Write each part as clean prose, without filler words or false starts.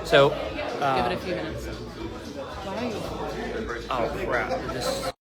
So, Give it a few minutes. Why are you? oh crap! This.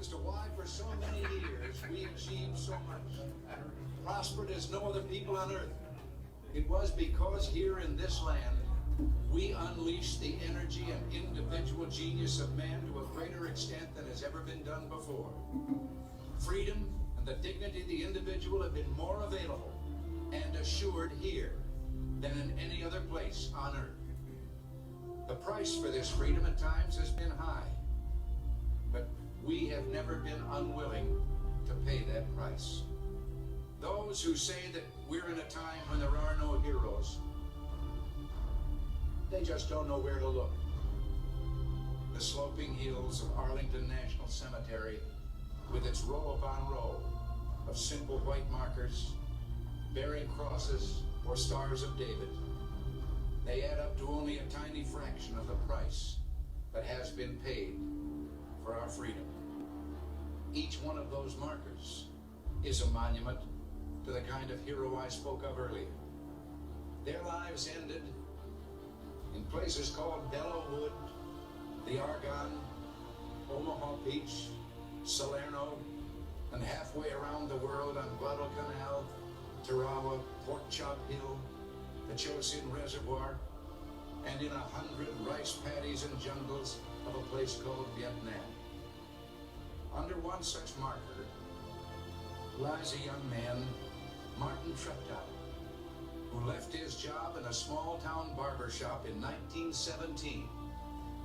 As to why for so many years we achieved so much, prospered as no other people on earth. It was because here in this land, we unleashed the energy and individual genius of man to a greater extent than has ever been done before. Freedom and the dignity of the individual have been more available and assured here than in any other place on earth. The price for this freedom at times has been high, but we have never been unwilling to pay that price. Those who say that we're in a time when there are no heroes, they just don't know where to look. The sloping hills of Arlington National Cemetery, with its row upon row of simple white markers bearing crosses or stars of David, they add up to only a tiny fraction of the price that has been paid for our freedom. Each one of those markers is a monument to the kind of hero I spoke of earlier. Their lives ended in places called Belleau Wood, the Argonne, Omaha Beach, Salerno, and halfway around the world on Guadalcanal, Tarawa, Pork Chop Hill, the Chosin Reservoir, and in 100 rice paddies and jungles of a place called Vietnam. Under one such marker lies a young man, Martin Treptow, who left his job in a small-town barber shop in 1917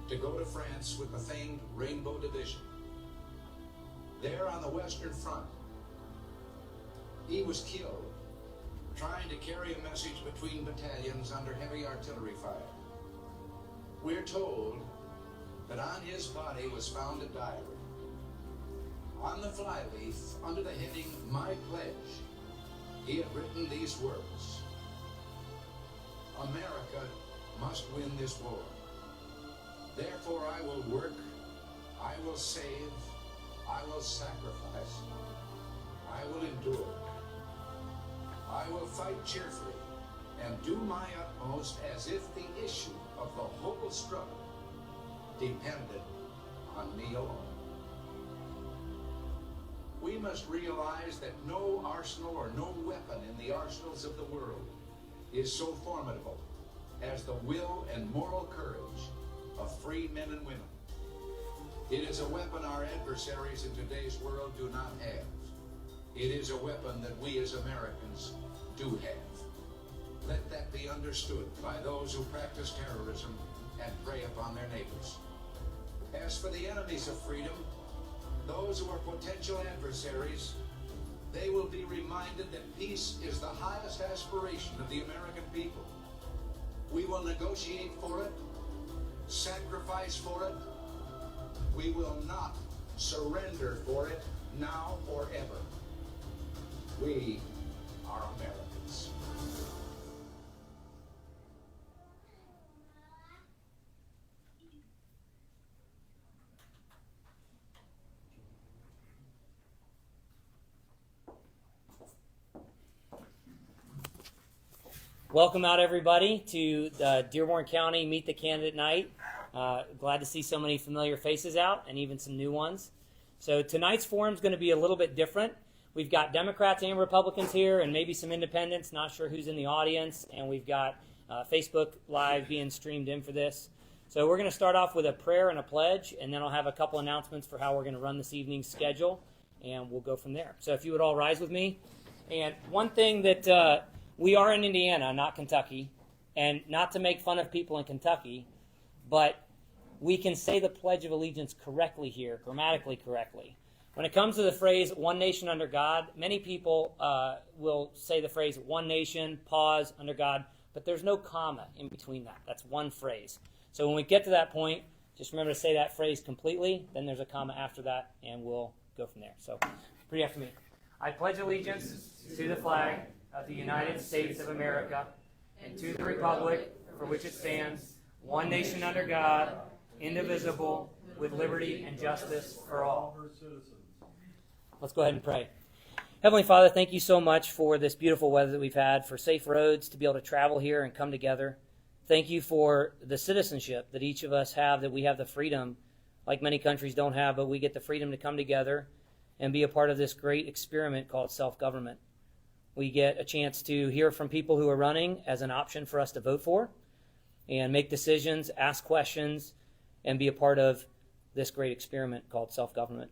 to go to France with the famed Rainbow Division. There on the Western Front, he was killed trying to carry a message between battalions under heavy artillery fire. We're told that on his body was found a diary. On the flyleaf, under the heading, My Pledge, he had written these words: America must win this war. Therefore I will work, I will save, I will sacrifice, I will endure. I will fight cheerfully and do my utmost as if the issue of the whole struggle depended on me alone. We must realize that no arsenal or no weapon in the arsenals of the world is so formidable as the will and moral courage of free men and women. It is a weapon our adversaries in today's world do not have. It is a weapon that we as Americans do have. Let that be understood by those who practice terrorism and prey upon their neighbors. As for the enemies of freedom, those who are potential adversaries, they will be reminded that peace is the highest aspiration of the American people. We will negotiate for it, sacrifice for it. We will not surrender for it now or ever. We are Americans. welcome out everybody to the Dearborn County Meet the Candidate Night. Glad to see so many familiar faces out and even some new ones. So tonight's forum is going to be a little bit different. We've got Democrats and Republicans here and maybe some independents, not sure who's in the audience, and we've got Facebook Live being streamed in for this. So we're going to start off with a prayer and a pledge, and then I'll have a couple announcements for how we're going to run this evening's schedule, and we'll go from there. So if you would all rise with me. And one thing that we are in Indiana, not Kentucky, and not to make fun of people in Kentucky, but we can say the Pledge of Allegiance correctly here, grammatically correctly. When it comes to the phrase, one nation under God, many people will say the phrase, one nation, pause, under God, but there's no comma in between that. That's one phrase. So when we get to that point, just remember to say that phrase completely, then there's a comma after that, and we'll go from there. So repeat after me. I pledge allegiance to the flag of the United States of America and to the republic for which it stands, one nation under God, indivisible, with liberty and justice for all. Let's go ahead and pray. Heavenly Father, thank you so much for this beautiful weather that we've had, for safe roads to be able to travel here and come together. Thank you for the citizenship that each of us have, that we have the freedom, like many countries don't have, but we get the freedom to come together and be a part of this great experiment called self-government. We get a chance to hear from people who are running as an option for us to vote for and make decisions, ask questions, and be a part of this great experiment called self-government.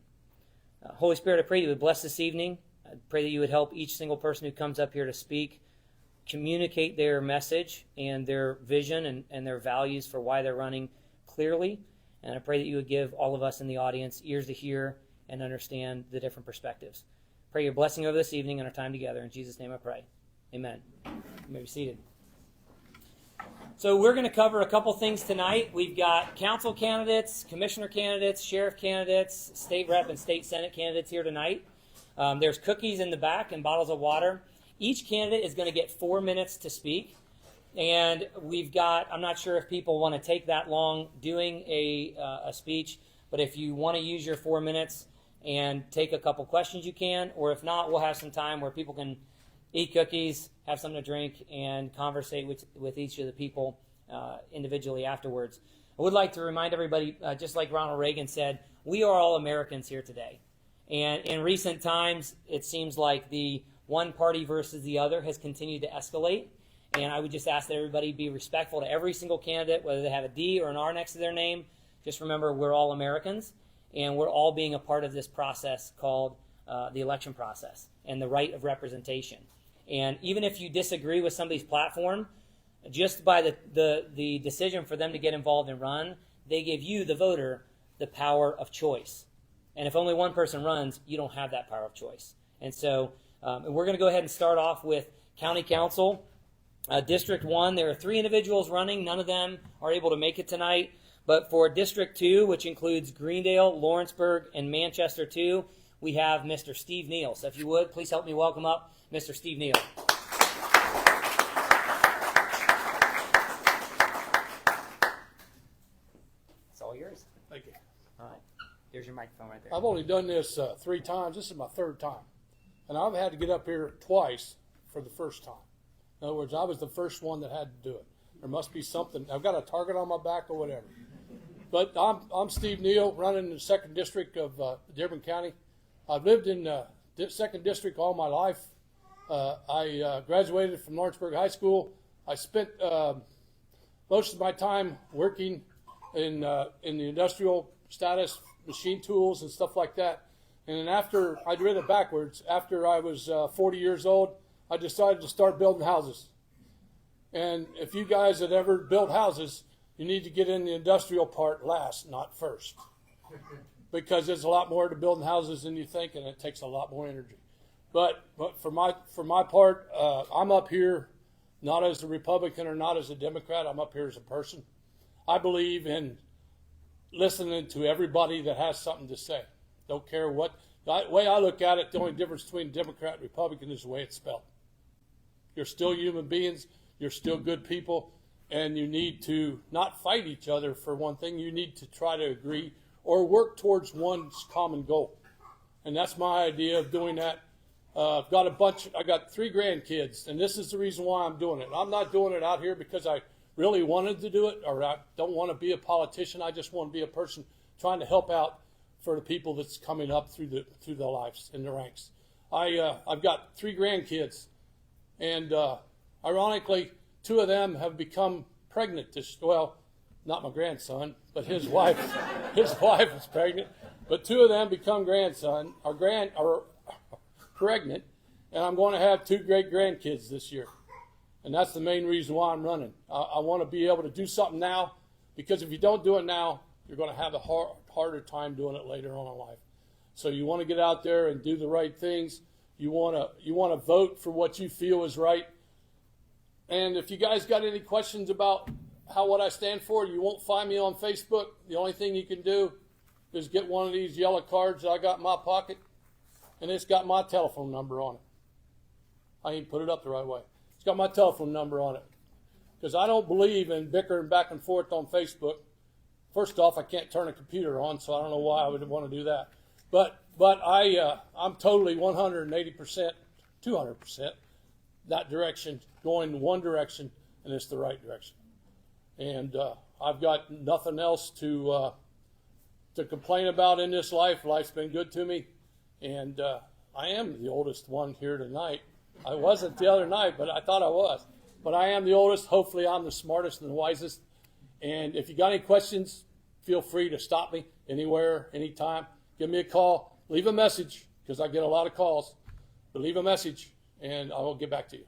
Holy Spirit, I pray you would bless this evening. I pray that you would help each single person who comes up here to speak communicate their message and their vision and their values for why they're running clearly. And I pray that you would give all of us in the audience ears to hear and understand the different perspectives. Pray your blessing over this evening and our time together. In Jesus' name I pray. Amen. You may be seated. So we're going to cover a couple things tonight. We've got council candidates, commissioner candidates, sheriff candidates, state rep and state senate candidates here tonight. There's cookies in the back and bottles of water. Each candidate is going to get 4 minutes to speak. And we've got, I'm not sure if people want to take that long doing a speech, but if you want to use your 4 minutes and take a couple questions, you can. Or if not, we'll have some time where people can eat cookies, have something to drink, and conversate with each of the people individually afterwards. I would like to remind everybody, just like Ronald Reagan said, we are all Americans here today. And in recent times, it seems like the one party versus the other has continued to escalate. And I would just ask that everybody be respectful to every single candidate, whether they have a D or an R next to their name. Just remember, we're all Americans, and we're all being a part of this process called the election process and the right of representation. And even if you disagree with somebody's platform, just by the decision for them to get involved and run, they give you, the voter, the power of choice. And if only one person runs, you don't have that power of choice. And so we're going to go ahead and start off with County Council. District 1, there are 3 individuals running. None of them are able to make it tonight. But for District 2, which includes Greendale, Lawrenceburg, and Manchester 2, we have Mr. Steve Neal. So if you would, please help me welcome up Mr. Steve Neal. It's all yours. Thank you. All right. There's your microphone right there. I've only done this 3 times. This is my 3rd time. And I've had to get up here twice for the first time. In other words, I was the first one that had to do it. There must be something. I've got a target on my back or whatever. But I'm Steve Neal, running in the 2nd District of Dearborn County. I've lived in the 2nd District all my life. I graduated from Lawrenceburg High School. I spent most of my time working in the industrial status, machine tools and stuff like that. And then after, I read it backwards, after I was 40 years old, I decided to start building houses. And if you guys had ever built houses, you need to get in the industrial part last, not first. Because there's a lot more to building houses than you think, and it takes a lot more energy. But for my part, I'm up here not as a Republican or not as a Democrat. I'm up here as a person. I believe in listening to everybody that has something to say. Don't care what. The way I look at it, the only difference between Democrat and Republican is the way it's spelled. You're still human beings. You're still good people. And you need to not fight each other for one thing. You need to try to agree or work towards one common goal. And that's my idea of doing that. I got 3 grandkids, and this is the reason why I'm doing it. I'm not doing it out here because I really wanted to do it, or I don't want to be a politician. I just want to be a person trying to help out for the people that's coming up through the lives in the ranks. I've got 3 grandkids, and ironically, 2 of them have become pregnant. Well, not my grandson, but his wife. His wife is pregnant, but 2 of them become are pregnant, and I'm going to have 2 great grandkids this year. And that's the main reason why I'm running. I want to be able to do something now, because if you don't do it now, you're going to have a harder time doing it later on in life. So you want to get out there and do the right things. You want to vote for what you feel is right. And if you guys got any questions about what I stand for, you won't find me on Facebook. The only thing you can do is get one of these yellow cards that I got in my pocket, and it's got my telephone number on it. I ain't put it up the right way. It's got my telephone number on it, because I don't believe in bickering back and forth on Facebook. First off, I can't turn a computer on, so I don't know why I would want to do that. But I'm totally 180%, 200% that direction, going one direction, and it's the right direction. And I've got nothing else to complain about in this life. Life's been good to me, and I am the oldest one here tonight. I wasn't the other night, but I thought I was. But I am the oldest. Hopefully I'm the smartest and the wisest. And if you got any questions, feel free to stop me anywhere, anytime. Give me a call. Leave a message, because I get a lot of calls. But leave a message, and I will get back to you.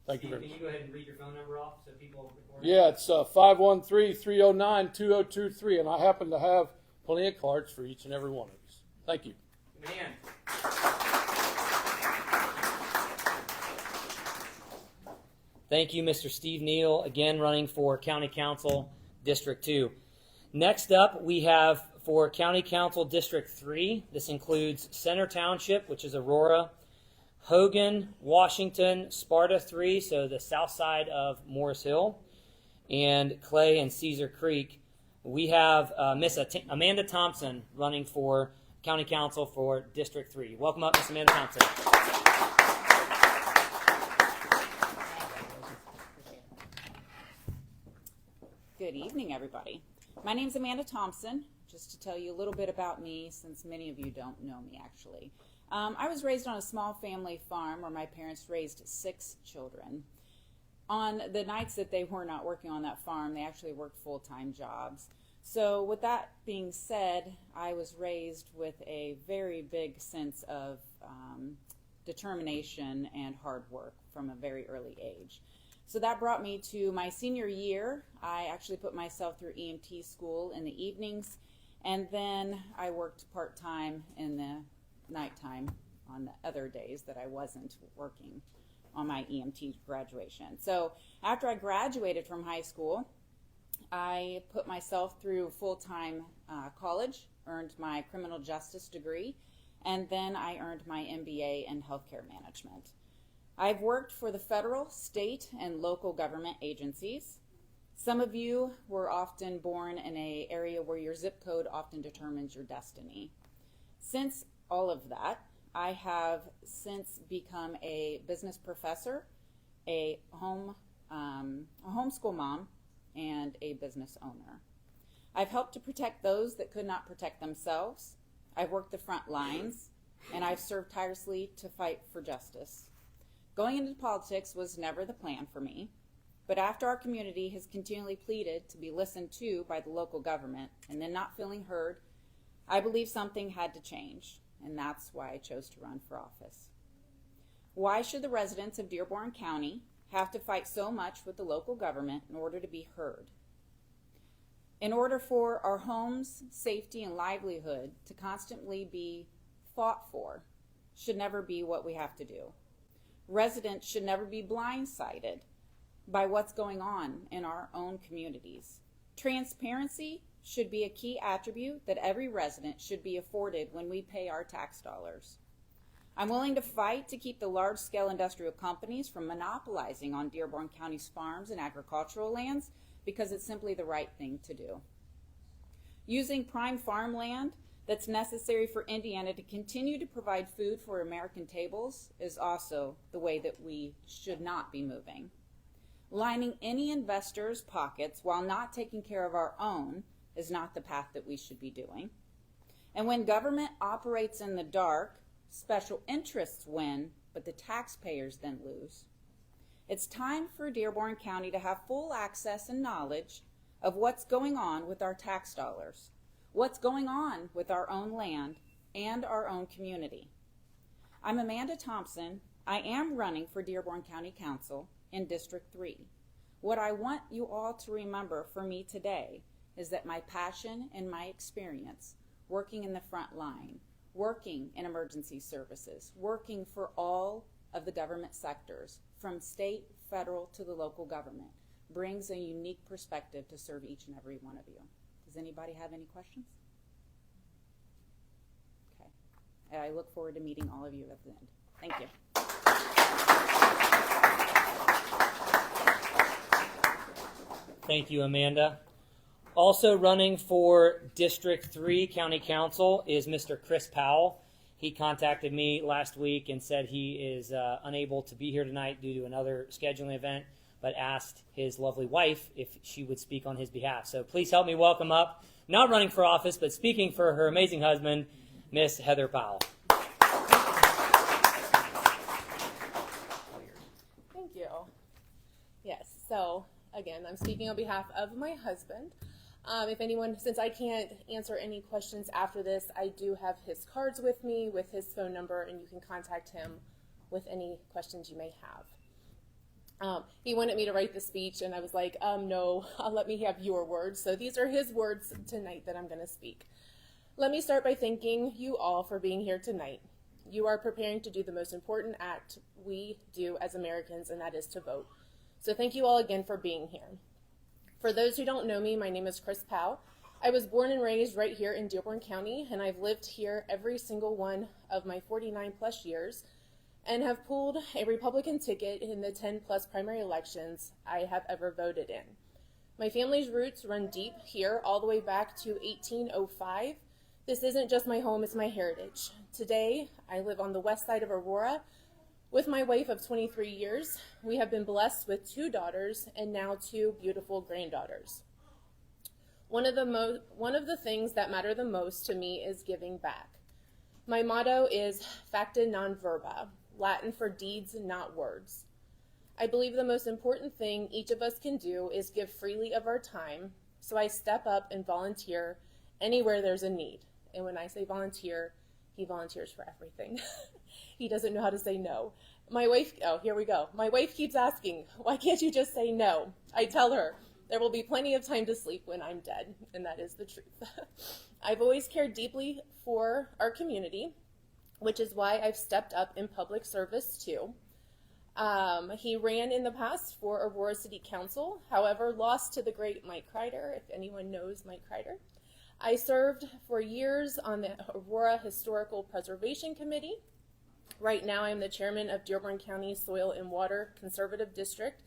Thank you very much. Can you go ahead and read your phone number off so people record? Yeah, it's 513-309-2023, and I happen to have plenty of cards for each and every one of these. Thank you. Man. Thank you, Mr. Steve Neal, again running for County Council District 2. Next up, we have for County Council District 3, this includes Center Township, which is Aurora, Hogan, Washington, Sparta 3, so the south side of Morris Hill, and Clay and Cedar Creek. We have Miss Amanda Thompson running for County Council for District 3. Welcome up, Miss Amanda Thompson. Good evening, everybody. My name's Amanda Thompson. Just to tell you a little bit about me, since many of you don't know me, actually. I was raised on a small family farm where my parents raised 6 children. On the nights that they were not working on that farm, they actually worked full-time jobs. So with that being said, I was raised with a very big sense of determination and hard work from a very early age. So that brought me to my senior year. I actually put myself through EMT school in the evenings, and then I worked part-time in the nighttime on the other days that I wasn't working on my EMT graduation. So after I graduated from high school, I put myself through full-time college, earned my criminal justice degree, and then I earned my MBA in healthcare management. I've worked for the federal, state, and local government agencies. Some of you were often born in an area where your zip code often determines your destiny. Since all of that, I have since become a business professor, a homeschool mom, and a business owner. I've helped to protect those that could not protect themselves. I've worked the front lines, and I've served tirelessly to fight for justice. Going into politics was never the plan for me, but after our community has continually pleaded to be listened to by the local government and then not feeling heard, I believe something had to change, and that's why I chose to run for office. Why should the residents of Dearborn County have to fight so much with the local government in order to be heard? In order for our homes, safety, and livelihood to constantly be fought for should never be what we have to do. Residents should never be blindsided by what's going on in our own communities. Transparency should be a key attribute that every resident should be afforded when we pay our tax dollars. I'm willing to fight to keep the large-scale industrial companies from monopolizing on Dearborn County's farms and agricultural lands because it's simply the right thing to do. Using prime farmland that's necessary for Indiana to continue to provide food for American tables is also the way that we should not be moving. Lining any investor's pockets while not taking care of our own is not the path that we should be doing. And when government operates in the dark, special interests win, but the taxpayers then lose. It's time for Dearborn County to have full access and knowledge of what's going on with our tax dollars, what's going on with our own land and our own community. I'm Amanda Thompson. I am running for Dearborn County Council in District 3. What I want you all to remember for me today is that my passion and my experience working in the front line, working in emergency services, working for all of the government sectors, from state, federal to the local government, brings a unique perspective to serve each and every one of you. Does anybody have any questions? Okay. And I look forward to meeting all of you at the end. Thank you. Thank you, Amanda. Also running for District 3 County Council is Mr. Chris Powell. He contacted me last week and said he is unable to be here tonight due to another scheduling event, but asked his lovely wife if she would speak on his behalf. So please help me welcome up, not running for office, but speaking for her amazing husband, Miss Heather Powell. Thank you. Yes, so again, I'm speaking on behalf of my husband. If anyone, since I can't answer any questions after this, I do have his cards with me with his phone number, and you can contact him with any questions you may have. He wanted me to write the speech, and I was like, no, let me have your words. So these are his words tonight that I'm going to speak. Let me start by thanking you all for being here tonight. You are preparing to do the most important act we do as Americans, and that is to vote. So thank you all again for being here. For those who don't know me, my name is Chris Powell. I was born and raised right here in Dearborn County, and I've lived here every single one of my 49 plus years and have pulled a Republican ticket in the 10 plus primary elections I have ever voted in. My family's roots run deep here all the way back to 1805. This isn't just my home, it's my heritage. Today, I live on the west side of Aurora with my wife of 23 years. We have been blessed with 2 daughters and now 2 beautiful granddaughters. One of the things that matter the most to me is giving back. My motto is facta non verba, Latin for deeds, not words. I believe the most important thing each of us can do is give freely of our time, so I step up and volunteer anywhere there's a need. And when I say volunteer, he volunteers for everything. He doesn't know how to say no. My wife, oh, here we go. My wife keeps asking, why can't you just say no? I tell her, there will be plenty of time to sleep when I'm dead, and that is the truth. I've always cared deeply for our community, which is why I've stepped up in public service too. He ran in the past for Aurora City Council, however, lost to the great Mike Kreider, if anyone knows Mike Kreider. I served for years on the Aurora Historical Preservation Committee. Right now, I'm the chairman of Dearborn County Soil and Water Conservative District,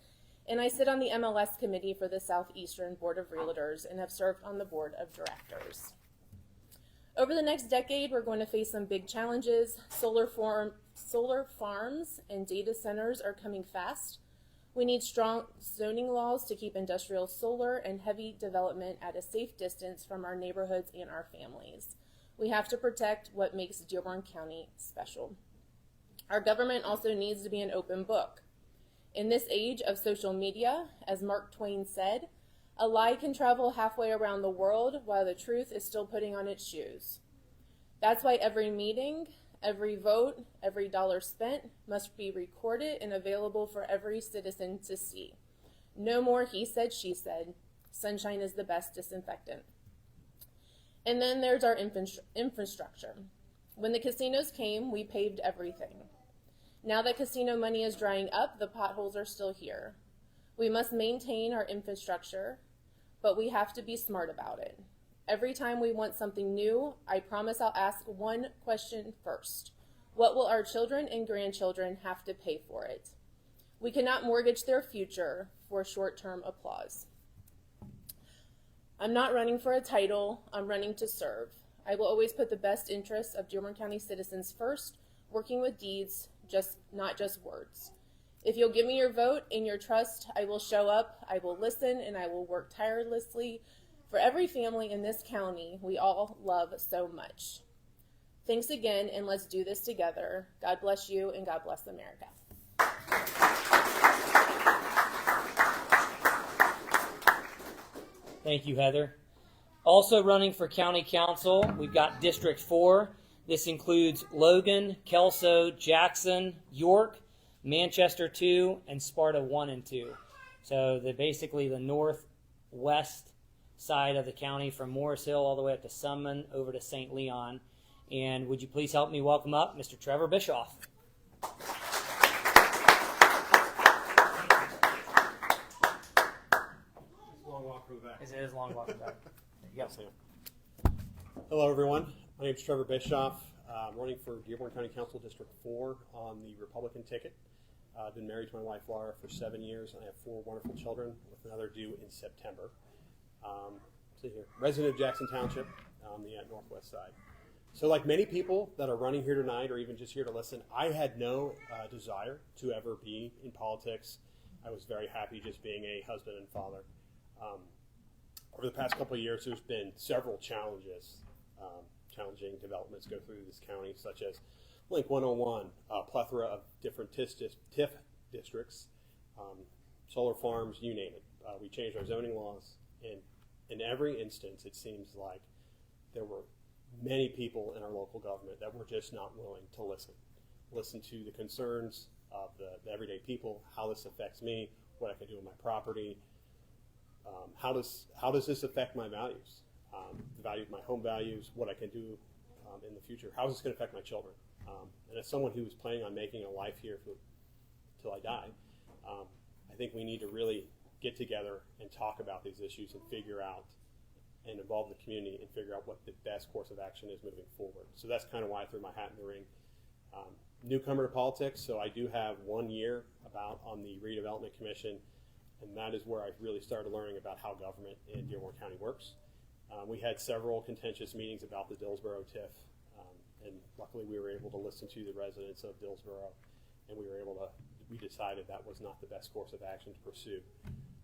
and I sit on the MLS committee for the Southeastern Board of Realtors and have served on the board of directors. Over the next decade, we're going to face some big challenges. Solar farms and data centers are coming fast. We need strong zoning laws to keep industrial solar and heavy development at a safe distance from our neighborhoods and our families. We have to protect what makes Dearborn County special. Our government also needs to be an open book. In this age of social media, as Mark Twain said, a lie can travel halfway around the world while the truth is still putting on its shoes. That's why every meeting, every vote, every dollar spent must be recorded and available for every citizen to see. No more he said, she said. Sunshine is the best disinfectant. And then there's our infrastructure. When the casinos came, we paved everything. Now that casino money is drying up, the potholes are still here. We must maintain our infrastructure, but we have to be smart about it. Every time we want something new, I promise I'll ask one question first. What will our children and grandchildren have to pay for it? We cannot mortgage their future for short-term applause. I'm not running for a title, I'm running to serve. I will always put the best interests of Dearborn County citizens first, working with deeds, not just words. If you'll give me your vote and your trust, I will show up, I will listen, and I will work tirelessly for every family in this county we all love so much. Thanks again, and let's do this together. God bless you, and God bless America. Thank you, Heather. Also running for County Council, we've got District 4. This includes Logan, Kelso, Jackson, York, Manchester 2, and Sparta 1 and 2. So basically the northwest side of the county from Morris Hill all the way up to Summan over to St. Leon. And would you please help me welcome up Mr. Trevor Bischoff. Long walk from the back. It is a long walk back. There you go. Hello, everyone. My name is Trevor Bischoff. I'm running for Dearborn County Council District 4 on the Republican ticket. I've been married to my wife, Laura, for 7 years, and I have 4 wonderful children, with another due in September. Resident of Jackson Township on the northwest side. So like many people that are running here tonight or even just here to listen, I had no desire to ever be in politics. I was very happy just being a husband and father. Over the past couple of years, there's been several challenges, challenging developments go through this county, such as Link 101, a plethora of different TIF districts, solar farms, you name it. We changed our zoning laws, and in every instance, it seems like there were many people in our local government that were just not willing to listen to the concerns of the everyday people, how this affects me, what I can do with my property, how does this affect my values, the value of my home values, what I can do in the future, how is this going to affect my children, and as someone who was planning on making a life here till I die, I think we need to really get together and talk about these issues and figure out and involve the community and figure out what the best course of action is moving forward. So that's kind of why I threw my hat in the ring. Newcomer to politics, so I do have 1 year about on the Redevelopment Commission, and that is where I really started learning about how government in Dearborn County works. We had several contentious meetings about the Dillsboro TIF, and luckily we were able to listen to the residents of Dillsboro, and we decided that was not the best course of action to pursue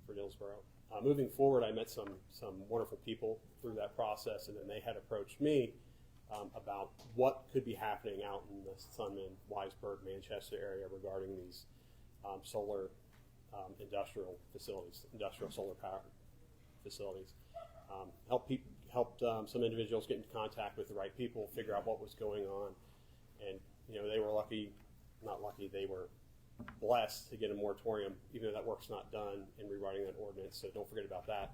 for Dillsboro. Moving forward, I met some wonderful people through that process, and then they had approached me about what could be happening out in the Sunman, Weisburg, Manchester area regarding these solar industrial facilities, industrial solar power facilities. Helped some individuals get into contact with the right people, figure out what was going on, and they were they were blessed to get a moratorium, even though that work's not done in rewriting that ordinance. So don't forget about that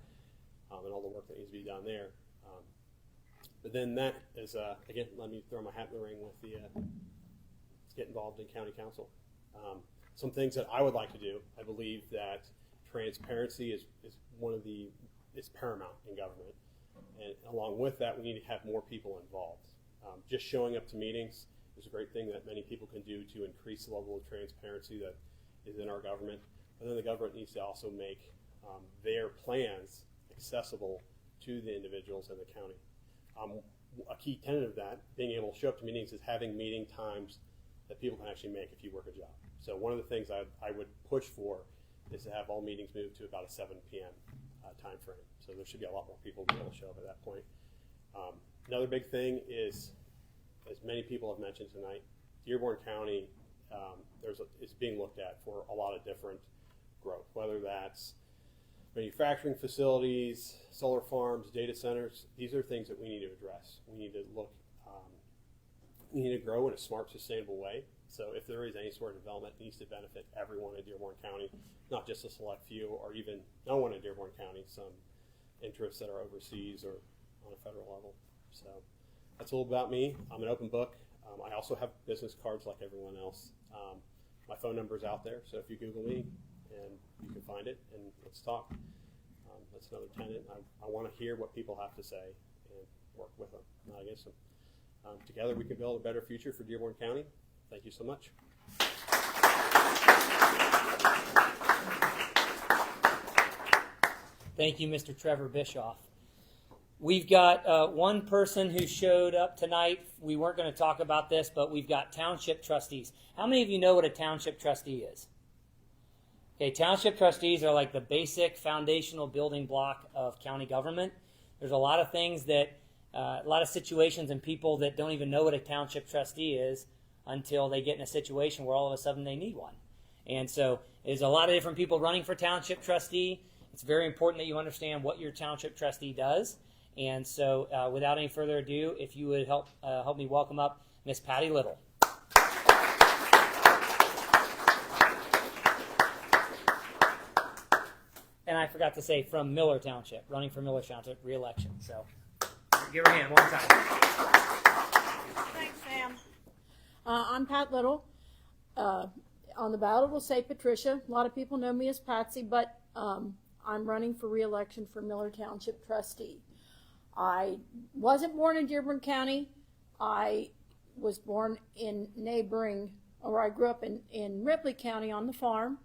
and all the work that needs to be done there. But then that is again, let me throw my hat in the ring with let's get involved in county council. Some things that I would like to do. I believe that transparency is paramount in government, and along with that, we need to have more people involved. Just showing up to meetings is a great thing that many people can do to increase the level of transparency that is in our government. But then the government needs to also make their plans accessible to the individuals in the county. A key tenet of that, being able to show up to meetings, is having meeting times that people can actually make if you work a job. So one of the things I would push for is to have all meetings moved to about a 7 p.m. Time frame. So there should be a lot more people to be able to show up at that point. Another big thing is, as many people have mentioned tonight, Dearborn County is being looked at for a lot of different growth, whether that's manufacturing facilities, solar farms, data centers. These are things that we need to address. We need to we need to grow in a smart, sustainable way. So if there is any sort of development, it needs to benefit everyone in Dearborn County, not just a select few or even no one in Dearborn County, some interests that are overseas or on a federal level. So that's a little about me. I'm an open book. I also have business cards like everyone else. My phone number is out there, so if you Google me, and you can find it, and let's talk. That's another tenet. I want to hear what people have to say and work with them, not against them. Together we can build a better future for Dearborn County. Thank you so much. Thank you, Mr. Trevor Bischoff. We've got one person who showed up tonight. We weren't going to talk about this, but we've got township trustees. How many of you know what a township trustee is? Okay, township trustees are like the basic foundational building block of county government. There's a lot of things that, a lot of situations and people that don't even know what a township trustee is until they get in a situation where all of a sudden they need one. And so there's a lot of different people running for township trustee. It's very important that you understand what your township trustee does. And so without any further ado, if you would help me welcome up Miss Patty Little. And I forgot to say, from Miller Township, running for Miller Township re-election. So give her a hand one time. Thanks, Sam. I'm Pat Little. On the ballot, it will say Patricia. A lot of people know me as Patsy, but I'm running for re-election for Miller Township trustee. I wasn't born in Dearborn County. I was born in I grew up in Ripley County on the farm.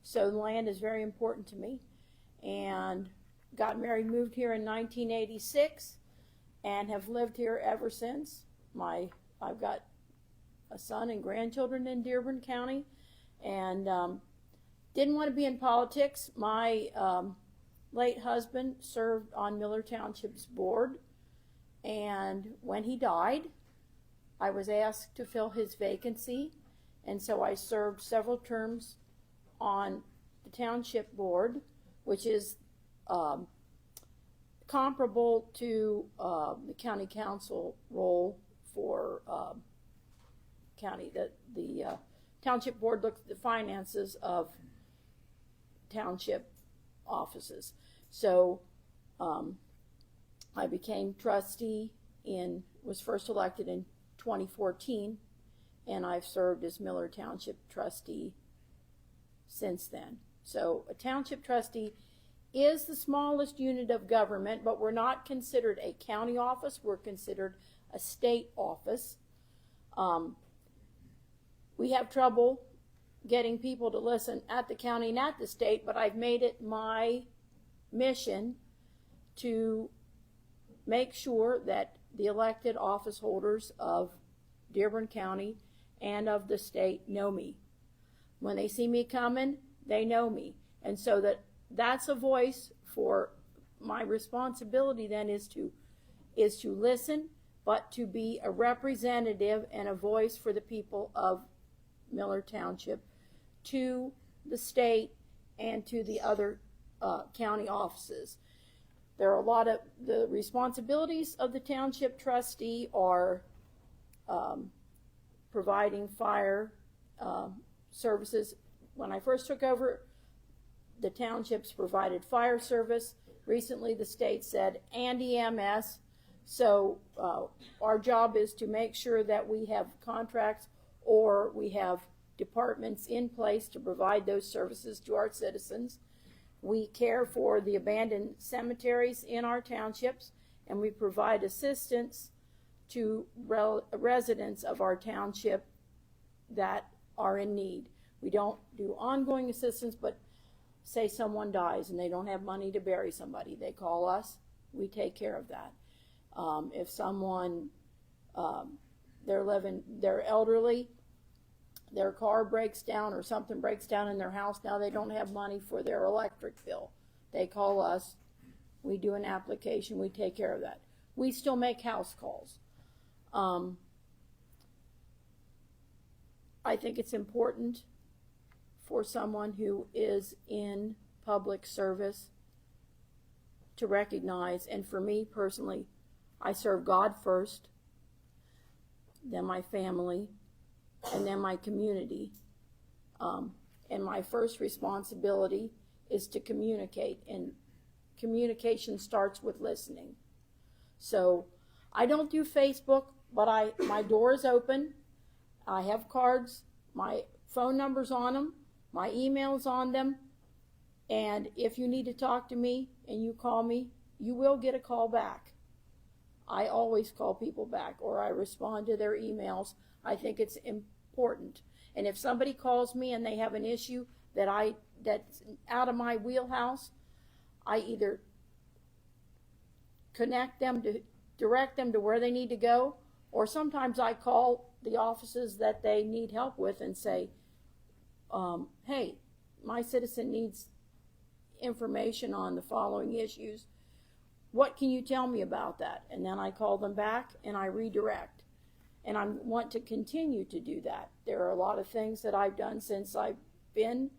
So the land is very important to me. And got married, moved here in 1986, and have lived here ever since. I've got a son and grandchildren in Dearborn County, and didn't want to be in politics. My late husband served on Miller Township's board, and when he died, I was asked to fill his vacancy, and so I served several terms on the township board, which is comparable to the county council role for county. The township board looks at the finances of township offices. So I became trustee was first elected in 2014, and I've served as Miller Township trustee since then. So a township trustee is the smallest unit of government, but we're not considered a county office. We're considered a state office. We have trouble getting people to listen at the county and at the state, but I've made it my mission to make sure that the elected office holders of Dearborn County and of the state know me. When they see me coming, they know me. And so that's a voice for my responsibility then is to listen, but to be a representative and a voice for the people of Miller Township to the state and to the other county offices. There are a lot of the responsibilities of the township trustee are providing fire services. When I first took over, the townships provided fire service. Recently, the state said, and EMS. So our job is to make sure that we have contracts or we have departments in place to provide those services to our citizens. We care for the abandoned cemeteries in our townships, and we provide assistance to residents of our township that are in need. We don't do ongoing assistance, but say someone dies and they don't have money to bury somebody, they call us, we take care of that. If someone, they're elderly, their car breaks down or something breaks down in their house, now they don't have money for their electric bill, they call us, we do an application, we take care of that. We still make house calls. I think it's important for someone who is in public service to recognize, and for me personally, I serve God first, then my family, and then my community. And my first responsibility is to communicate, and communication starts with listening. So I don't do Facebook, but my door is open. I have cards, my phone number's on them, my email's on them, and if you need to talk to me and you call me, you will get a call back. I always call people back, or I respond to their emails. I think it's important. And if somebody calls me and they have an issue that's out of my wheelhouse, I either connect them to direct them to where they need to go, or sometimes I call the offices that they need help with and say, hey, my citizen needs information on the following issues. What can you tell me about that? And then I call them back and I redirect. And I want to continue to do that. There are a lot of things that I've done since I've been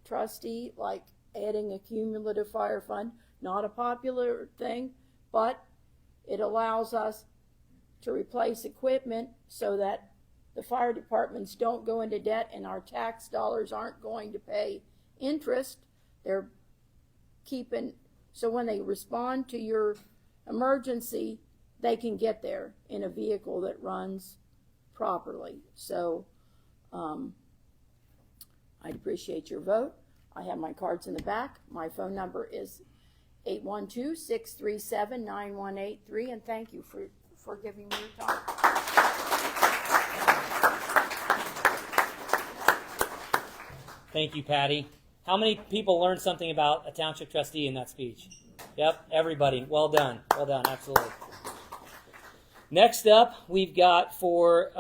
trustee, like adding a cumulative fire fund, not a popular thing, but it allows us to replace equipment so that the fire departments don't go into debt and our tax dollars aren't going to pay interest. They're keeping, so when they respond to your emergency, they can get there in a vehicle that runs properly. So I'd appreciate your vote. I have my cards in the back. My phone number is 812-637-9183, and thank you for giving me your time. Thank you, Patty. How many people learned something about a township trustee in that speech? Yep, everybody. Well done. Well done, absolutely. Next up, we've got for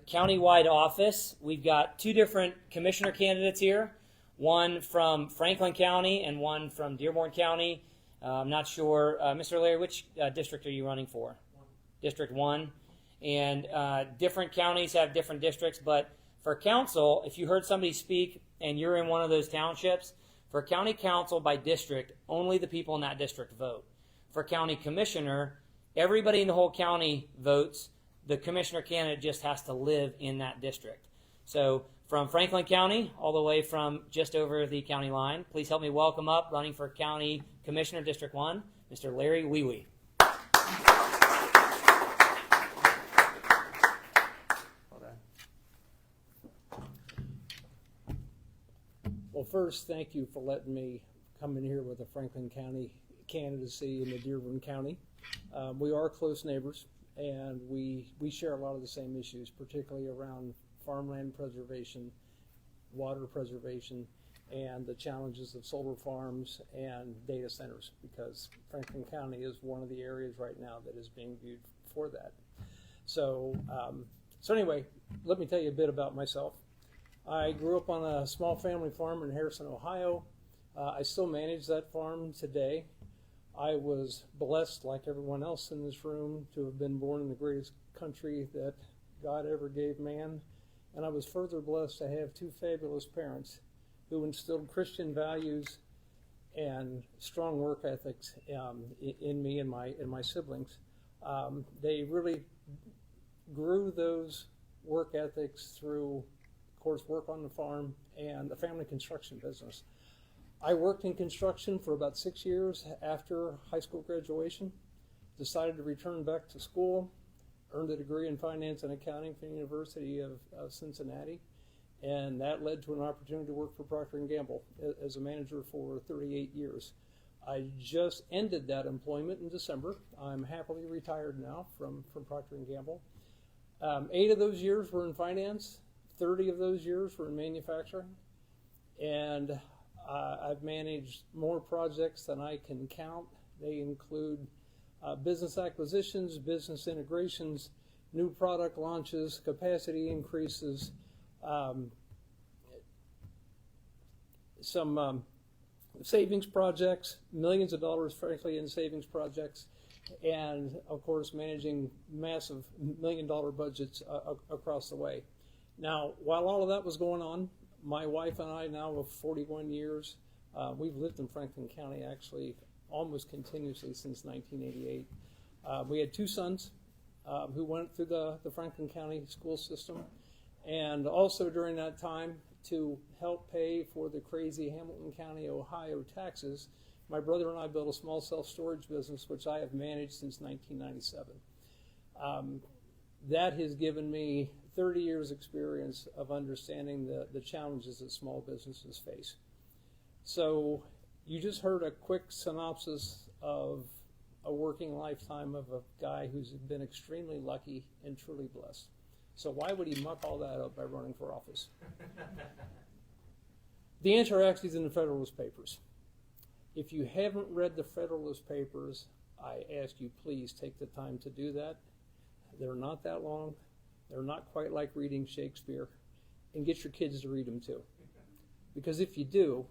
countywide office, we've got two different commissioner candidates here. One from Franklin County and one from Dearborn County. I'm not sure. Mr. Larry, which district are you running for? District 1. And different counties have different districts, but for council, if you heard somebody speak and you're in one of those townships, for county council by district, only the people in that district vote. For county commissioner, everybody in the whole county votes. The commissioner candidate just has to live in that district. So from Franklin County all the way from just over the county line, please help me welcome up, running for County Commissioner District 1, Mr. Larry Wee. Well, first, thank you for letting me come in here with a Franklin County candidacy in the Dearborn County. We are close neighbors, and we share a lot of the same issues, particularly around farmland preservation, water preservation, and the challenges of solar farms and data centers, because Franklin County is one of the areas right now that is being viewed for that. So anyway, let me tell you a bit about myself. I grew up on a small family farm in Harrison, Ohio. I still manage that farm today. I was blessed, like everyone else in this room, to have been born in the greatest country that God ever gave man. And I was further blessed to have two fabulous parents who instilled Christian values and strong work ethics in me and my siblings. They really grew those work ethics through, of course, work on the farm and the family construction business. I worked in construction for about 6 years after high school graduation, decided to return back to school, earned a degree in finance and accounting from the University of Cincinnati, and that led to an opportunity to work for Procter & Gamble as a manager for 38 years. I just ended that employment in December. I'm happily retired now from Procter & Gamble. 8 of those years were in finance, 30 of those years were in manufacturing, and I've managed more projects than I can count. They include business acquisitions, business integrations, new product launches, capacity increases, some savings projects, millions of dollars, frankly, in savings projects, and, of course, managing massive million-dollar budgets across the way. Now, while all of that was going on, my wife and I, now of 41 years, we've lived in Franklin County actually almost continuously since 1988. We had 2 sons who went through the Franklin County school system, and also during that time, to help pay for the crazy Hamilton County, Ohio taxes, my brother and I built a small self-storage business, which I have managed since 1997. That has given me 30 years experience of understanding the challenges that small businesses face. So you just heard a quick synopsis of a working lifetime of a guy who's been extremely lucky and truly blessed. So why would he muck all that up by running for office? The answer actually is in the Federalist Papers. If you haven't read the Federalist Papers, I ask you, please take the time to do that. They're not that long. They're not quite like reading Shakespeare. And get your kids to read them too. Because if you do,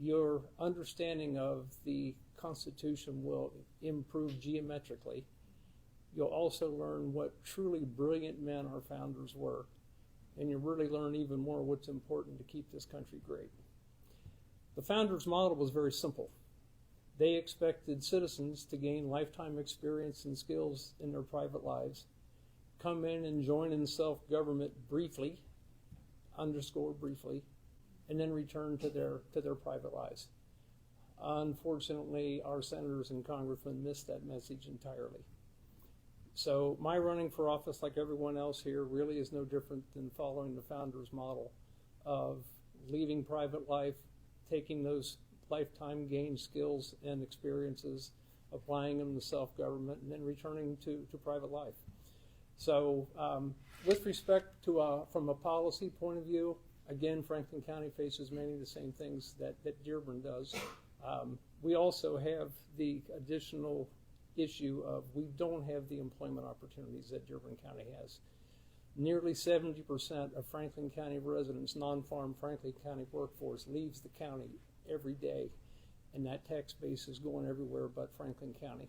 your understanding of the Constitution will improve geometrically. You'll also learn what truly brilliant men our founders were. And you'll really learn even more what's important to keep this country great. The founders' model was very simple. They expected citizens to gain lifetime experience and skills in their private lives, come in and join in self-government briefly, underscore briefly, and then return to their private lives. Unfortunately, our senators and congressmen missed that message entirely. So my running for office, like everyone else here, really is no different than following the founders' model of leaving private life, taking those lifetime gained skills and experiences, applying them to self-government, and then returning to private life. So with respect to from a policy point of view, again, Franklin County faces many of the same things that Dearborn does. We also have the additional issue of we don't have the employment opportunities that Dearborn County has. Nearly 70% of Franklin County residents, non-farm Franklin County workforce, leaves the county every day, and that tax base is going everywhere but Franklin County.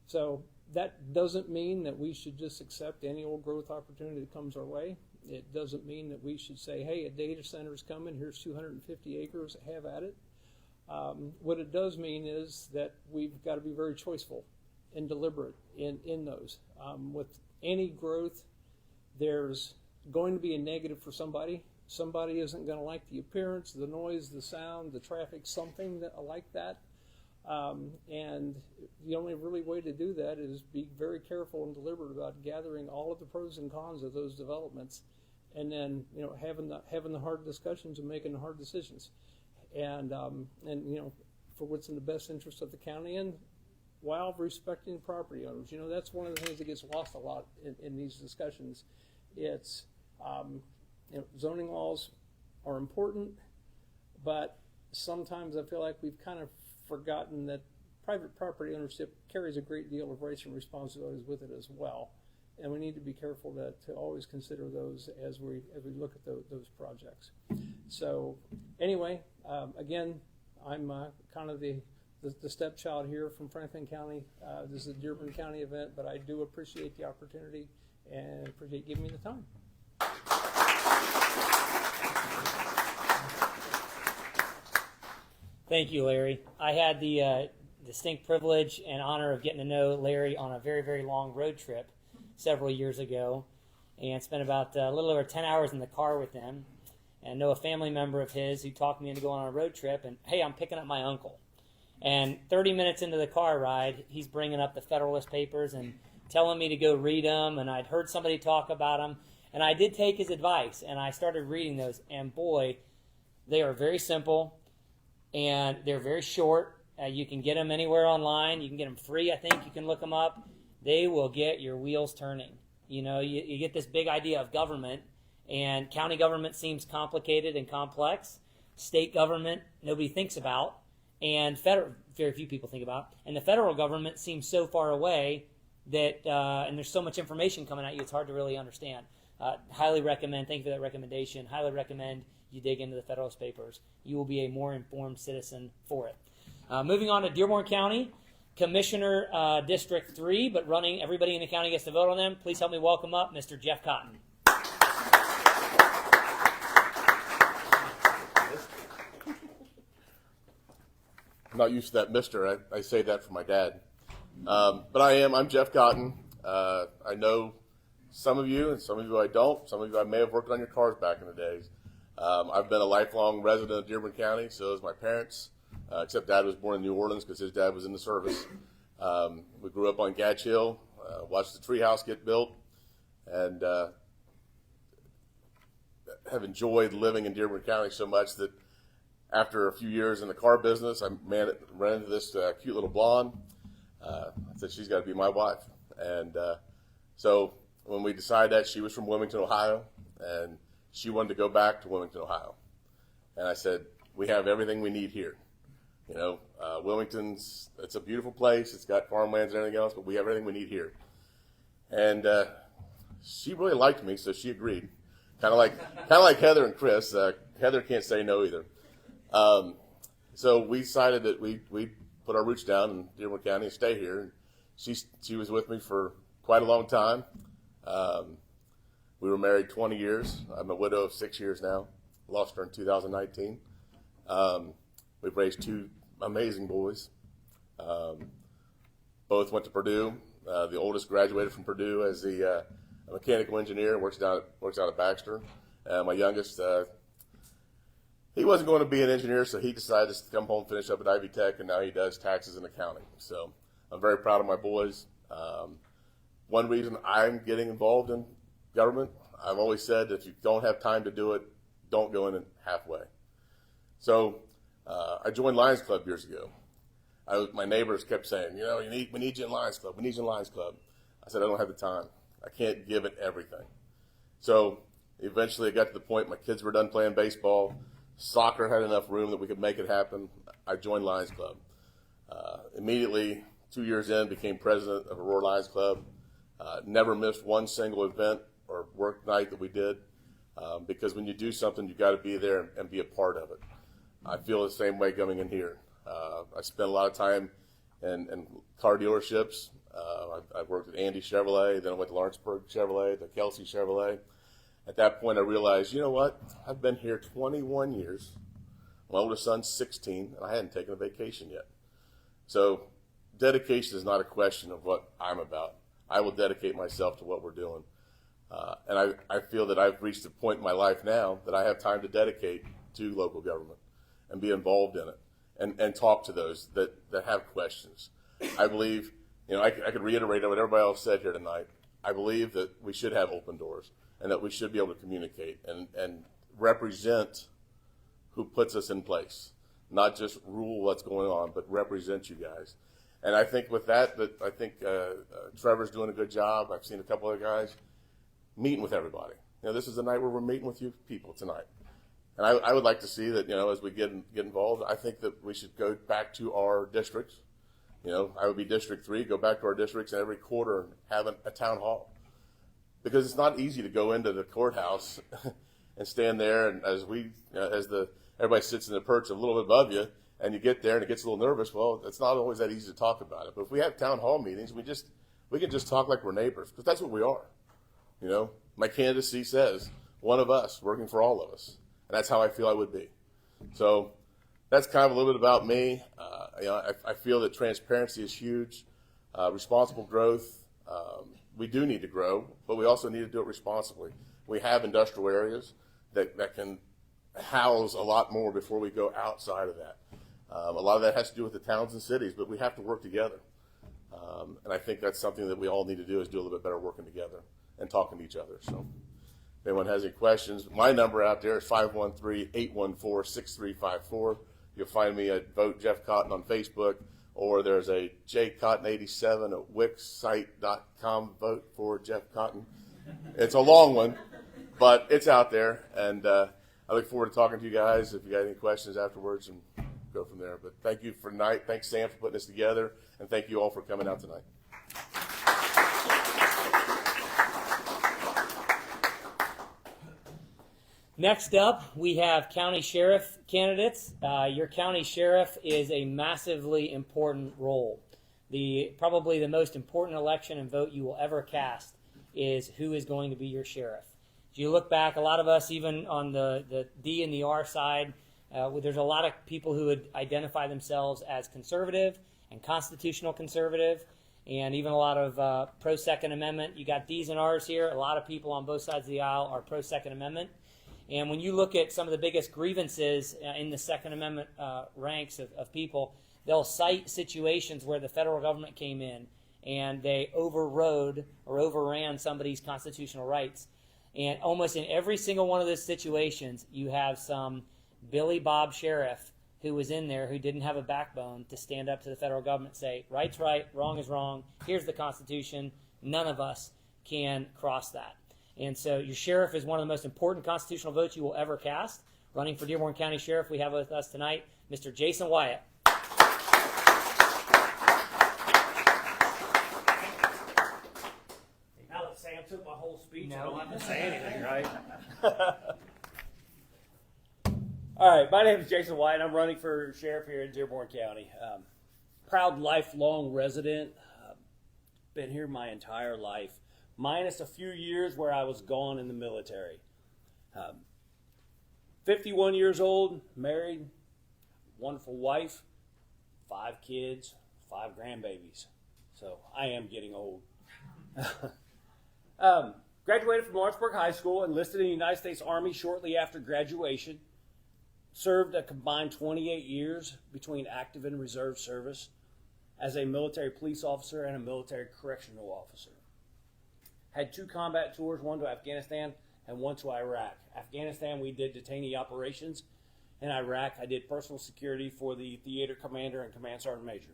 So that doesn't mean that we should just accept any old growth opportunity that comes our way. It doesn't mean that we should say, hey, a data center's coming, here's 250 acres, have at it. What it does mean is that we've got to be very choiceful and deliberate in those. With any growth, there's going to be a negative for somebody. Somebody isn't going to like the appearance, the noise, the sound, the traffic, something like that. And the only really way to do that is be very careful and deliberate about gathering all of the pros and cons of those developments, and then having the hard discussions and making the hard decisions, and for what's in the best interest of the county, and while respecting property owners. That's one of the things that gets lost a lot in these discussions. It's zoning laws are important, but sometimes I feel like we've kind of forgotten that private property ownership carries a great deal of rights and responsibilities with it as well, and we need to be careful to always consider those as we look at those projects. So anyway, again, I'm kind of the stepchild here from Franklin County. This is a Dearborn County event, but I do appreciate the opportunity and appreciate giving me the time. Thank you, Larry. I had the distinct privilege and honor of getting to know Larry on a very, very long road trip several years ago, and spent about a little over 10 hours in the car with him, and know a family member of his who talked me into going on a road trip, and hey, I'm picking up my uncle. And 30 minutes into the car ride, he's bringing up the Federalist Papers and telling me to go read them, and I'd heard somebody talk about them, and I did take his advice, and I started reading those, and boy, they are very simple, and they're very short. You can get them anywhere online. You can get them free, I think. You can look them up. They will get your wheels turning. You get this big idea of government, and county government seems complicated and complex. State government, nobody thinks about, and very few people think about. And the federal government seems so far away that, and there's so much information coming at you, it's hard to really understand. Highly recommend, thank you for that recommendation, highly recommend you dig into the Federalist Papers. You will be a more informed citizen for it. Moving on to Dearborn County, Commissioner District 3, but running, everybody in the county gets to vote on them. Please help me welcome up Mr. Jeff Cotton. I'm not used to that mister. I say that for my dad. But I'm Jeff Cotton. I know some of you, and some of you I don't. Some of you I may have worked on your cars back in the days. I've been a lifelong resident of Dearborn County, so is my parents, except Dad was born in New Orleans because his dad was in the service. We grew up on Gatch Hill, watched the treehouse get built, and have enjoyed living in Dearborn County so much that after a few years in the car business, I ran into this cute little blonde. I said, she's got to be my wife. And so when we decided that, she was from Wilmington, Ohio, and she wanted to go back to Wilmington, Ohio. And I said, we have everything we need here. Wilmington's, it's a beautiful place. It's got farmlands and everything else, but we have everything we need here. And she really liked me, so she agreed. Kind of like Heather and Chris. Heather can't say no either. So we decided that we put our roots down in Dearborn County and stay here. And she was with me for quite a long time. We were married 20 years. I'm a widow of 6 years now. Lost her in 2019. We've raised two amazing boys. Both went to Purdue. The oldest graduated from Purdue as a mechanical engineer and works out at Baxter. My youngest, he wasn't going to be an engineer, so he decided to come home and finish up at Ivy Tech, and now he does taxes and accounting. So I'm very proud of my boys. One reason I'm getting involved in government, I've always said that if you don't have time to do it, don't go in halfway. So I joined Lions Club years ago. My neighbors kept saying, we need you in Lions Club. We need you in Lions Club. I said, I don't have the time. I can't give it everything. So eventually I got to the point my kids were done playing baseball. Soccer had enough room that we could make it happen. I joined Lions Club. Immediately, 2 years in, became president of Aurora Lions Club. Never missed one single event or work night that we did, because when you do something, you got to be there and be a part of it. I feel the same way coming in here. I spent a lot of time in car dealerships. I worked at Andy Chevrolet, then I went to Lawrenceburg Chevrolet, to Kelsey Chevrolet. At that point, I realized, you know what? I've been here 21 years. My oldest son's 16, and I hadn't taken a vacation yet. So dedication is not a question of what I'm about. I will dedicate myself to what we're doing. And I feel that I've reached a point in my life now that I have time to dedicate to local government and be involved in it and talk to those that have questions. I believe, I could reiterate what everybody else said here tonight. I believe that we should have open doors and that we should be able to communicate and represent who puts us in place, not just rule what's going on, but represent you guys. And I think with that I think Trevor's doing a good job. I've seen a couple other guys meeting with everybody. This is the night where we're meeting with you people tonight. And I would like to see that, as we get involved, I think that we should go back to our districts. I would be District 3, go back to our districts, and every quarter have a town hall. Because it's not easy to go into the courthouse and stand there, and everybody sits in the perch a little bit above you, and you get there and it gets a little nervous. Well, it's not always that easy to talk about it. But if we have town hall meetings, we can just talk like we're neighbors, because that's what we are. My candidacy says one of us working for all of us, and that's how I feel I would be. So that's kind of a little bit about me. I feel that transparency is huge. Responsible growth. We do need to grow, but we also need to do it responsibly. We have industrial areas that can house a lot more before we go outside of that. A lot of that has to do with the towns and cities, but we have to work together. And I think that's something that we all need to do, is do a little bit better working together and talking to each other. So if anyone has any questions, my number out there is 513-814-6354. You'll find me at Vote Jeff Cotton on Facebook, or there's a jcotton87 at wixsite.com. Vote for Jeff Cotton. It's a long one, but it's out there, and I look forward to talking to you guys if you got any questions afterwards, and go from there. But thank you for tonight. Thanks, Sam, for putting this together, and thank you all for coming out tonight. Next up, we have county sheriff candidates. Your county sheriff is a massively important role. Probably the most important election and vote you will ever cast is who is going to be your sheriff. If you look back, a lot of us, even on the D and the R side, there's a lot of people who would identify themselves as conservative and constitutional conservative, and even a lot of pro-Second Amendment. You got Ds and Rs here. A lot of people on both sides of the aisle are pro-Second Amendment. And when you look at some of the biggest grievances in the Second Amendment ranks of people, they'll cite situations where the federal government came in and they overrode or overran somebody's constitutional rights. And almost in every single one of those situations, you have some Billy Bob sheriff who was in there who didn't have a backbone to stand up to the federal government and say, right's right, wrong is wrong, here's the Constitution, none of us can cross that. And so your sheriff is one of the most important constitutional votes you will ever cast. Running for Dearborn County Sheriff, we have with us tonight Mr. Jason Wyatt. whole speech. No. I don't have to say anything, right? All right, my name is Jason White. I'm running for sheriff here in Dearborn County. Proud lifelong resident. Been here my entire life, minus a few years where I was gone in the military. 51 years old, married, wonderful wife, 5 kids, 5 grandbabies. So I am getting old. Graduated from Lawrenceburg High School, enlisted in the United States Army shortly after graduation. Served a combined 28 years between active and reserve service as a military police officer and a military correctional officer. Had 2 combat tours, one to Afghanistan and one to Iraq. Afghanistan, we did detainee operations. In Iraq, I did personal security for the theater commander and command sergeant major.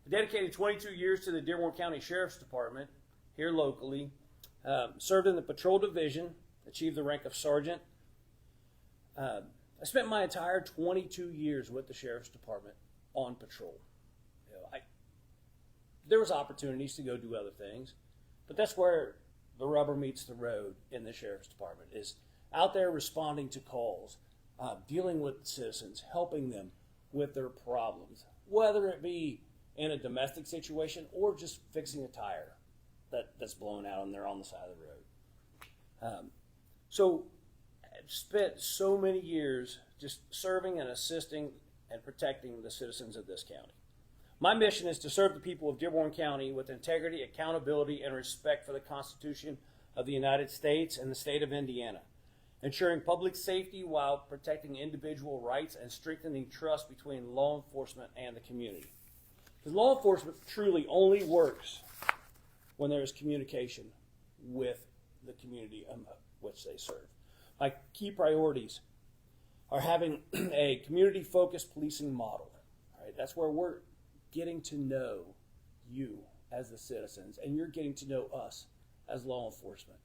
I dedicated 22 years to the Dearborn County Sheriff's Department here locally. Served in the patrol division, achieved the rank of sergeant. I spent my entire 22 years with the Sheriff's Department on patrol. There was opportunities to go do other things, but that's where the rubber meets the road in the Sheriff's Department, is out there responding to calls, dealing with citizens, helping them with their problems, whether it be in a domestic situation or just fixing a tire that's blown out and they're on the side of the road. So I've spent so many years just serving and assisting and protecting the citizens of this county. My mission is to serve the people of Dearborn County with integrity, accountability, and respect for the Constitution of the United States and the state of Indiana, ensuring public safety while protecting individual rights and strengthening trust between law enforcement and the community. Because law enforcement truly only works when there is communication with the community which they serve. My key priorities are having a community-focused policing model. Right? That's where we're getting to know you as the citizens, and you're getting to know us as law enforcement.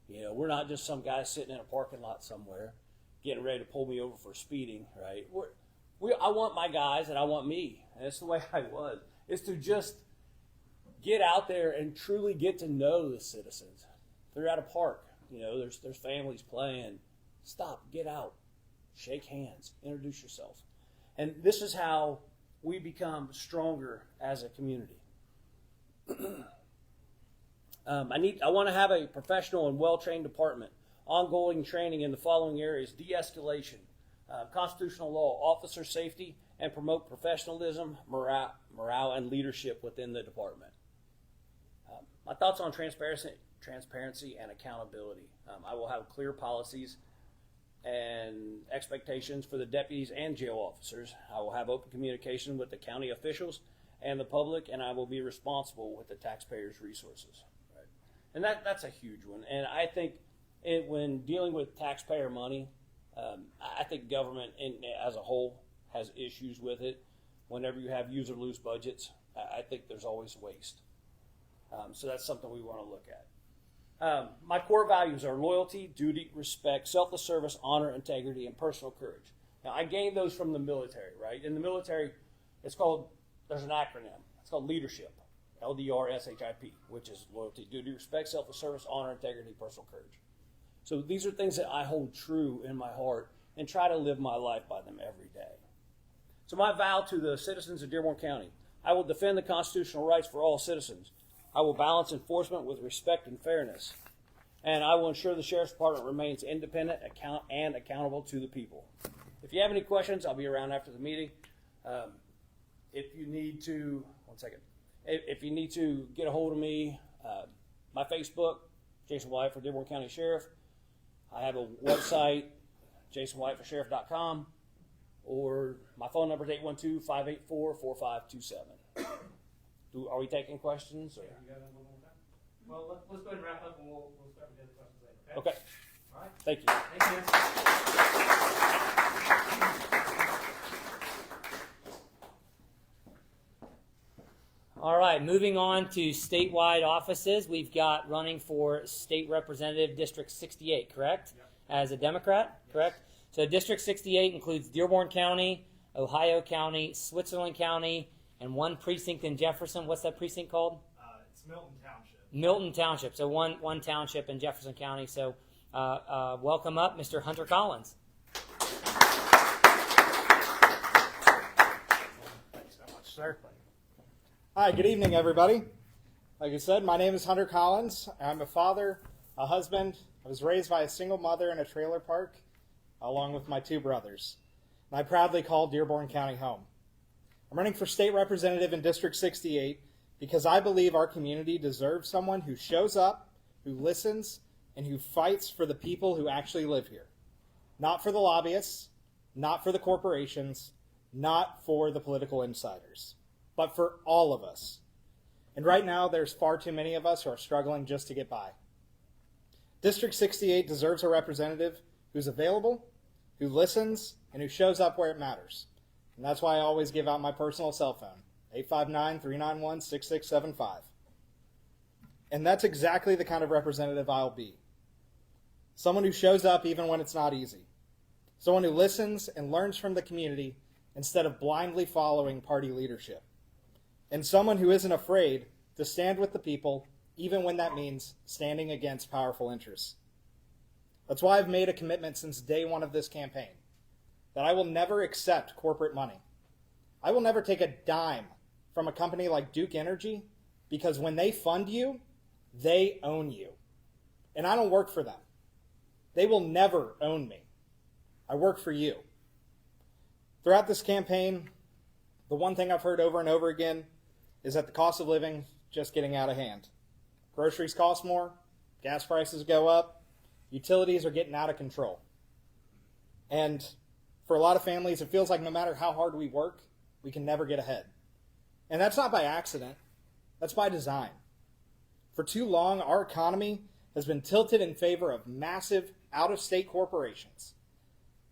You know, we're not just some guy sitting in a parking lot somewhere getting ready to pull me over for speeding, right? I want my guys, and I want me, and it's the way I was, is to just get out there and truly get to know the citizens. They're at a park, you know, there's families playing. Stop, get out, shake hands, introduce yourself. And this is how we become stronger as a community. I want to have a professional and well-trained department, ongoing training in the following areas: de-escalation, constitutional law, officer safety, and promote professionalism, morale, and leadership within the department. My thoughts on transparency and accountability. I will have clear policies and expectations for the deputies and jail officers. I will have open communication with the county officials and the public, and I will be responsible with the taxpayers' resources. Right? And that's a huge one. And I think when dealing with taxpayer money, I think government as a whole has issues with it. Whenever you have use or lose budgets, I think there's always waste. So that's something we want to look at. My core values are loyalty, duty, respect, selfless service, honor, integrity, and personal courage. Now, I gained those from the military, right? In the military, there's an acronym. It's called leadership, LDRSHIP, which is loyalty, duty, respect, selfless service, honor, integrity, personal courage. So these are things that I hold true in my heart and try to live my life by them every day. So my vow to the citizens of Dearborn County: I will defend the constitutional rights for all citizens. I will balance enforcement with respect and fairness. And I will ensure the Sheriff's Department remains independent and accountable to the people. If you have any questions, I'll be around after the meeting. If you need to, if you need to get a hold of me, my Facebook, Jason White for Dearborn County Sheriff. I have a website, jasonwhiteforsheriff.com, or my phone number is 812-584-4527. Are we taking questions? Or? Well, let's go ahead and wrap up, and we'll start with the other questions later. Okay. All right. Thank you. Thank you. All right, moving on to statewide offices. We've got running for State Representative District 68, correct? Yep. As a Democrat, correct? So District 68 includes Dearborn County, Ohio County, Switzerland County, and one precinct in Jefferson. What's that precinct called? It's Milton Township. Milton Township, so one township in Jefferson County. So welcome up, Mr. Hunter Collins. Thanks so much, sir. Hi, good evening, everybody. Like I said, my name is Hunter Collins. I'm a father, a husband. I was raised by a single mother in a trailer park, along with my two brothers. And I proudly call Dearborn County home. I'm running for state representative in District 68 because I believe our community deserves someone who shows up, who listens, and who fights for the people who actually live here. Not for the lobbyists, not for the corporations, not for the political insiders, but for all of us. And right now, there's far too many of us who are struggling just to get by. District 68 deserves a representative who's available, who listens, and who shows up where it matters. And that's why I always give out my personal cell phone, 859-391-6675. And that's exactly the kind of representative I'll be. Someone who shows up even when it's not easy. Someone who listens and learns from the community instead of blindly following party leadership. And someone who isn't afraid to stand with the people, even when that means standing against powerful interests. That's why I've made a commitment since day one of this campaign, that I will never accept corporate money. I will never take a dime from a company like Duke Energy, because when they fund you, they own you. And I don't work for them. They will never own me. I work for you. Throughout this campaign, the one thing I've heard over and over again is that the cost of living is just getting out of hand. Groceries cost more, gas prices go up, utilities are getting out of control. And for a lot of families, it feels like no matter how hard we work, we can never get ahead. And that's not by accident, that's by design. For too long, our economy has been tilted in favor of massive out-of-state corporations.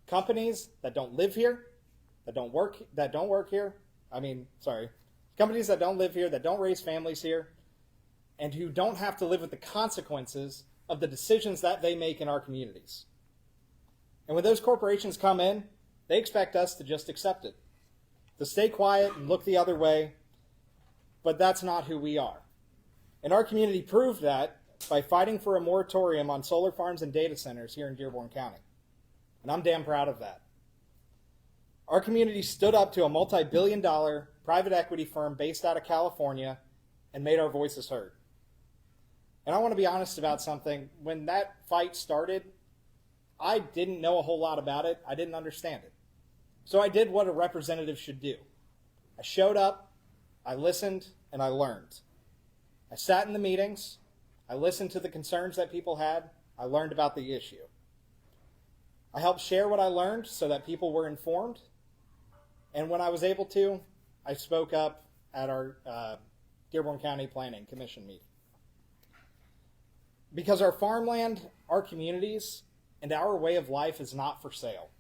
Companies that don't live here, companies that don't live here, that don't raise families here, and who don't have to live with the consequences of the decisions that they make in our communities. And when those corporations come in, they expect us to just accept it, to stay quiet and look the other way, but that's not who we are. And our community proved that by fighting for a moratorium on solar farms and data centers here in Dearborn County. And I'm damn proud of that. Our community stood up to a multi-billion-dollar private equity firm based out of California and made our voices heard. And I want to be honest about something. When that fight started, I didn't know a whole lot about it. I didn't understand it. So I did what a representative should do. I showed up, I listened, and I learned. I sat in the meetings, I listened to the concerns that people had, I learned about the issue. I helped share what I learned so that people were informed, and when I was able to, I spoke up at our Dearborn County Planning Commission meeting. Because our farmland, our communities, and our way of life is not for sale.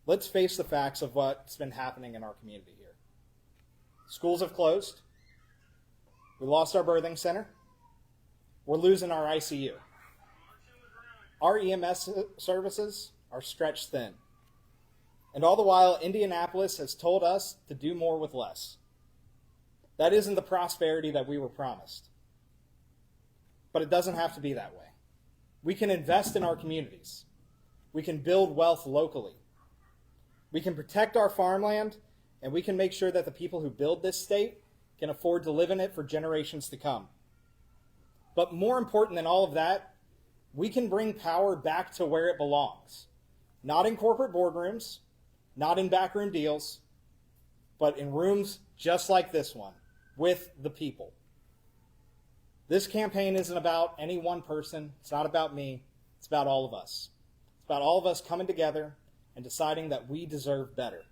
Let's face the facts of what's been happening in our community here. Schools have closed. We lost our birthing center. We're losing our ICU. Our EMS services are stretched thin. And all the while, Indianapolis has told us to do more with less. That isn't the prosperity that we were promised. But it doesn't have to be that way. We can invest in our communities. We can build wealth locally. We can protect our farmland, and we can make sure that the people who build this state can afford to live in it for generations to come. But more important than all of that, we can bring power back to where it belongs. Not in corporate boardrooms, not in backroom deals, but in rooms just like this one, with the people. This campaign isn't about any one person. It's not about me. It's about all of us. It's about all of us coming together and deciding that we deserve better.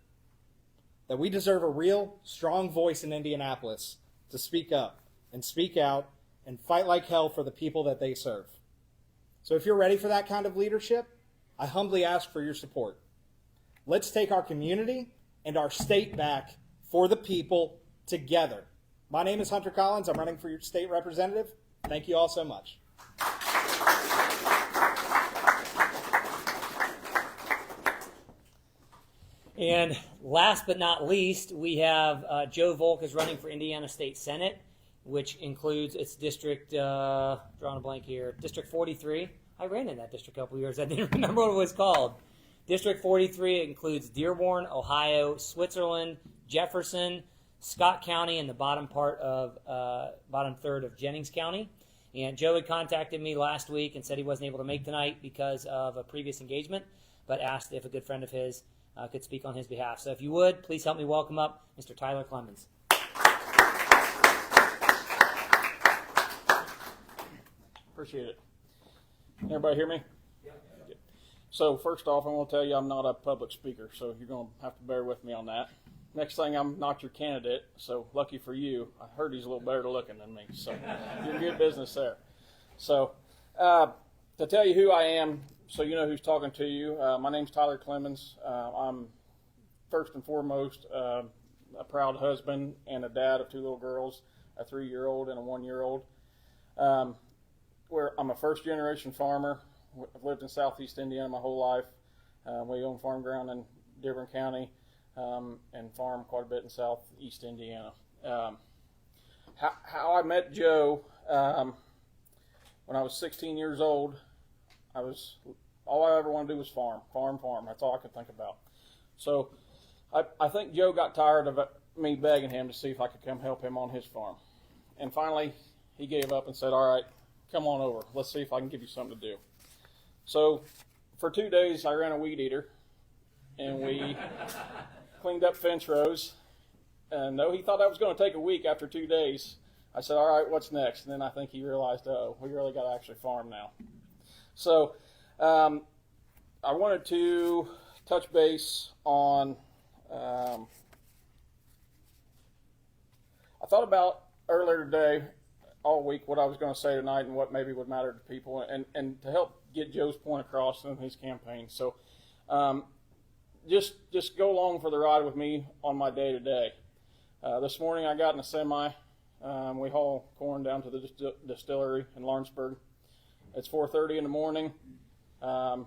That we deserve a real, strong voice in Indianapolis to speak up and speak out and fight like hell for the people that they serve. So if you're ready for that kind of leadership, I humbly ask for your support. Let's take our community and our state back for the people together. My name is Hunter Collins. I'm running for your state representative. Thank you all so much. And last but not least, we have Joe Volk is running for Indiana State Senate. which includes its district, drawing a blank here, District 43. I ran in that district a couple years. I didn't remember what it was called. District 43 includes Dearborn, Ohio, Switzerland, Jefferson, Scott County, and the bottom third of Jennings County. And Joe had contacted me last week and said he wasn't able to make tonight because of a previous engagement, but asked if a good friend of his could speak on his behalf. So if you would, please help me welcome up Mr. Tyler Clemens. Appreciate it. Everybody hear me? Yeah. So first off, I'm going to tell you I'm not a public speaker, so you're going to have to bear with me on that. Next thing, I'm not your candidate, so lucky for you, I heard he's a little better looking than me, so you're in good business there. So to tell you who I am, so you know who's talking to you, my name's Tyler Clemens. I'm first and foremost a proud husband and a dad of two little girls, a 3-year-old and a 1-year-old. I'm a first-generation farmer. I've lived in southeast Indiana my whole life. We own farm ground in Dearborn County and farm quite a bit in southeast Indiana. How I met Joe, when I was 16 years old, all I ever wanted to do was farm. That's all I could think about. So I think Joe got tired of me begging him to see if I could come help him on his farm. And finally, he gave up and said, all right, come on over. Let's see if I can give you something to do. So for 2 days, I ran a weed eater, and we cleaned up fence rows. And no, he thought that was going to take a week after 2 days. I said, all right, what's next? And then I think he realized, we really got to actually farm now. So I wanted to touch base on, I thought about earlier today, all week, what I was going to say tonight and what maybe would matter to people, and to help get Joe's point across in his campaign. So just go along for the ride with me on my day-to-day. This morning I got in a semi. We haul corn down to the distillery in Lawrenceburg. It's 4:30 in the morning. I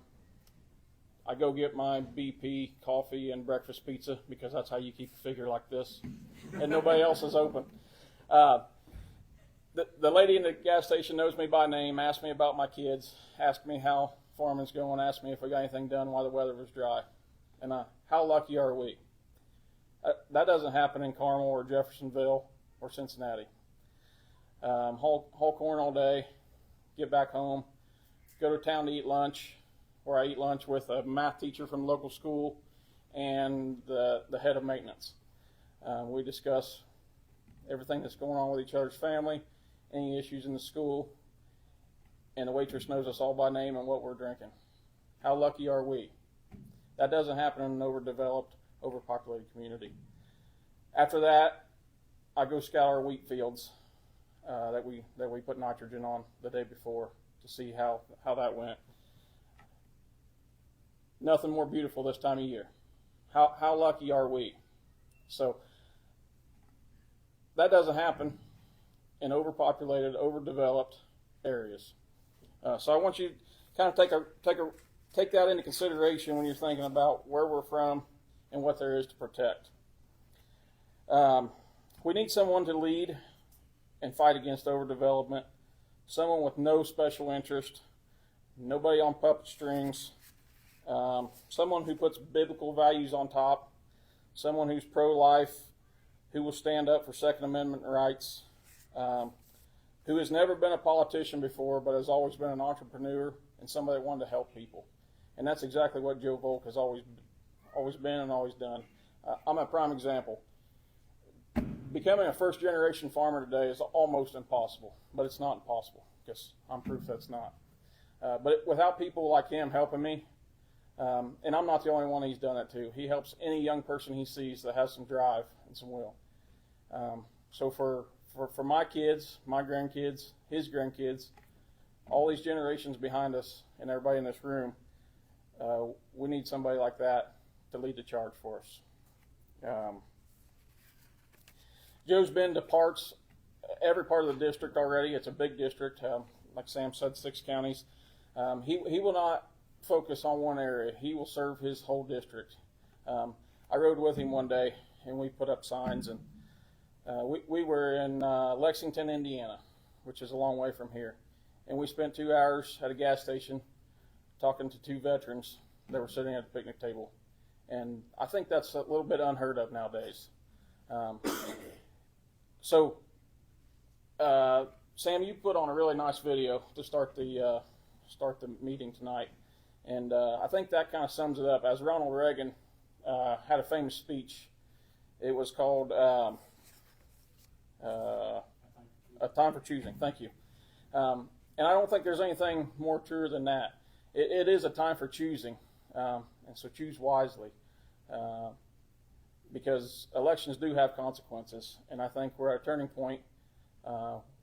go get my BP coffee and breakfast pizza because that's how you keep a figure like this. And nobody else is open. The lady in the gas station knows me by name, asked me about my kids, asked me how farming's going, asked me if we got anything done while the weather was dry. And how lucky are we? That doesn't happen in Carmel or Jeffersonville or Cincinnati. Haul corn all day, get back home, go to town to eat lunch, where I eat lunch with a math teacher from the local school and the head of maintenance. We discuss everything that's going on with each other's family, any issues in the school, and the waitress knows us all by name and what we're drinking. How lucky are we? That doesn't happen in an overdeveloped, overpopulated community. After that, I go scout our wheat fields that we put nitrogen on the day before to see how that went. Nothing more beautiful this time of year. How lucky are we? So that doesn't happen in overpopulated, overdeveloped areas. So I want you to kind of take that into consideration when you're thinking about where we're from and what there is to protect. We need someone to lead and fight against overdevelopment, someone with no special interest, nobody on puppet strings, someone who puts biblical values on top, someone who's pro-life, who will stand up for Second Amendment rights, who has never been a politician before but has always been an entrepreneur and somebody that wanted to help people. And that's exactly what Joe Volk has always been and always done. I'm a prime example. Becoming a first-generation farmer today is almost impossible, but it's not impossible because I'm proof that's not. But without people like him helping me, and I'm not the only one he's done it to. He helps any young person he sees that has some drive and some will. So for my kids, my grandkids, his grandkids, all these generations behind us and everybody in this room, we need somebody like that to lead the charge for us. Joe's been to every part of the district already. It's a big district. Like Sam said, 6 counties. He will not focus on one area. He will serve his whole district. I rode with him one day, and we put up signs, and We were in Lexington, Indiana, which is a long way from here. And we spent 2 hours at a gas station talking to 2 veterans that were sitting at the picnic table. And I think that's a little bit unheard of nowadays. Sam, you put on a really nice video to start the meeting tonight. And I think that kind of sums it up. As Ronald Reagan had a famous speech, it was called A Time for Choosing. Thank you. And I don't think there's anything more true than that. It is a time for choosing, and so choose wisely, because elections do have consequences, and I think we're at a turning point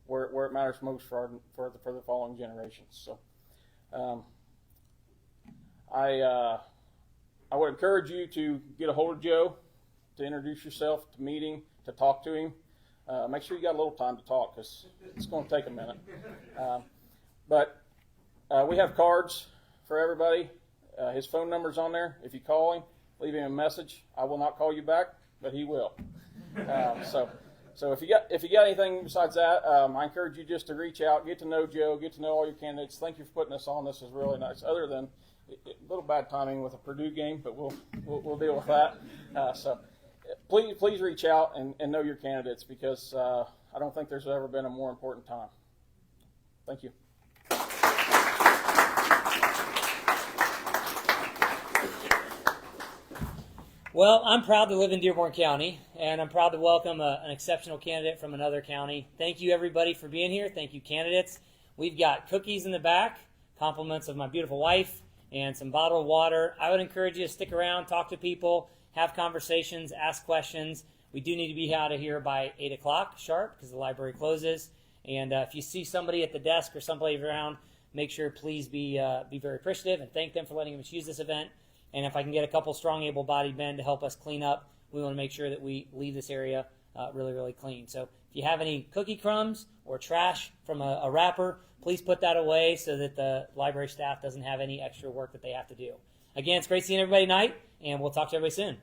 where it matters most for the following generations. So, I would encourage you to get a hold of Joe, to introduce yourself, to meet him, to talk to him. Make sure you got a little time to talk, because it's going to take a minute. But we have cards for everybody. His phone number's on there. If you call him, leave him a message. I will not call you back, but he will. So if you got anything besides that, I encourage you just to reach out, get to know Joe, get to know all your candidates. Thank you for putting this on. This is really nice. Other than a little bad timing with a Purdue game, but we'll deal with that. So please reach out and know your candidates, because I don't think there's ever been a more important time. Thank you. Well, I'm proud to live in Dearborn County, and I'm proud to welcome an exceptional candidate from another county. Thank you, everybody, for being here. Thank you, candidates. We've got cookies in the back, compliments of my beautiful wife, and some bottled water. I would encourage you to stick around, talk to people, have conversations, ask questions. We do need to be out of here by 8 o'clock sharp, because the library closes. And if you see somebody at the desk or someplace around, make sure please be very appreciative and thank them for letting us use this event. And if I can get a couple strong, able-bodied men to help us clean up, we want to make sure that we leave this area really, really clean. So if you have any cookie crumbs or trash from a wrapper, please put that away so that the library staff doesn't have any extra work that they have to do. Again, it's great seeing everybody tonight, and we'll talk to everybody soon.